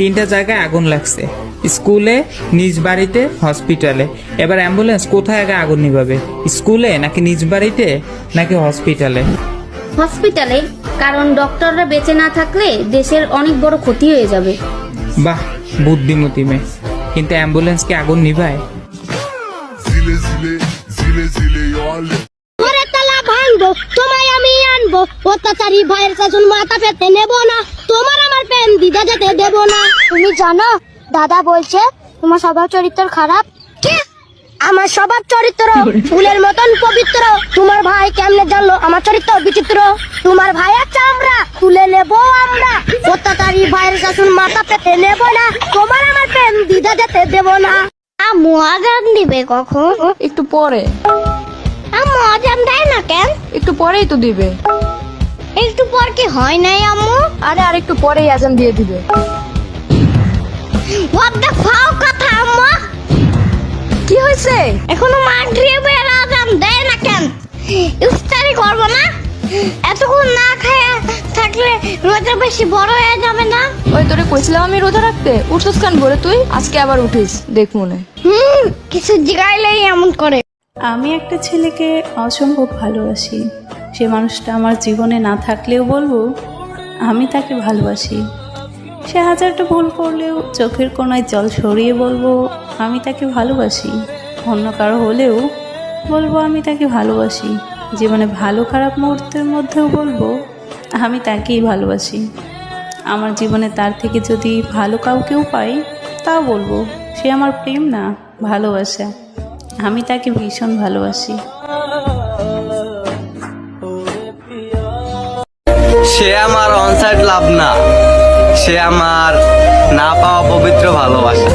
তিনটা জায়গায় আগুন লাগছে, স্কুলে, নিজ বাড়িতে, হসপিটালে। এবার অ্যাম্বুলেন্স কোথায় আগে আগুন নিভাবে, স্কুলে নাকি নিজ বাড়িতে নাকি হসপিটালে? হসপিটালে, কারণ ডক্টররা বেঁচে না থাকলে দেশের অনেক বড় ক্ষতি হয়ে যাবে। বাহ, বুদ্ধিমতী মেয়ে। কিন্তু অ্যাম্বুলেন্স কি আগুন নিভায়? ওরে তালা ভাঙবো, তোমায় আমি আনবো, অত্যাচারী ভাইয়ের শাসন মাথা পেতে নেবো না, তোমার আমার প্রেম দিদা যেতে দেবো না। তুমি জানো দাদা বলছে তোমার স্বভাব চরিত্র খারাপ। কি? আমার স্বভাব চরিত্র ফুলের মতন পবিত্র, তোমার ভাই কেমনে জানলো আমার চরিত্র বিচিত্র? তোমার ভাইয়ের চামড়া তুলে নেবো আমরা, অত্যাচারী ভাইয়ের শাসন মাথা পেতে নেবো না, তোমার আমার প্রেম দিদা যেতে দেবো না। আম্মু আজান দিবে কখন? একটু পরে। আম্মু আজান দেয় না কেন? একটু পরেই তো দিবে। একটু পর কি হয় নাই আম্মু? আরে আর একটু পরেই আজান দিয়ে দিবে। What the fuck কথা আম্মু? কি হয়েছে? এখনো মাগরিবের আজান দেয় না কেন? ইফতারি করবো না? এতক্ষণ না খায় থাকলে রোজা বেশি বড় হয়ে যাবে না? ওই তোরে কইছিলাম আমি রোজা রাখতে, উঠছস কান ভরে তুই? আজকে আবার উঠিস, দেখ মনে। কিছু জিগাইলেই এমন করে। আমি একটা ছেলেকে অসম্ভব ভালোবাসি। সে মানুষটা আমার জীবনে না থাকলেও বলবো আমি তাকে ভালোবাসি। সে হাজারটা ভুল করলেও চোখের কোণায় জল সরিয়ে বলবো আমি তাকে ভালোবাসি। অন্য কারো হলেও বলবো আমি তাকে ভালোবাসি। জীবনে ভালো খারাপ মুহূর্তের মধ্যেও বলবো আমি তাকেই ভালোবাসি। আমার জীবনে তার থেকে যদি ভালো কাউকেও পাই তাও বলবো সে আমার প্রেম না, ভালোবাসা। আমি তাকে ভীষণ ভালোবাসি। সে আমার অনসাইড লাভ না, সে আমার না পাওয়া পবিত্র ভালোবাসা।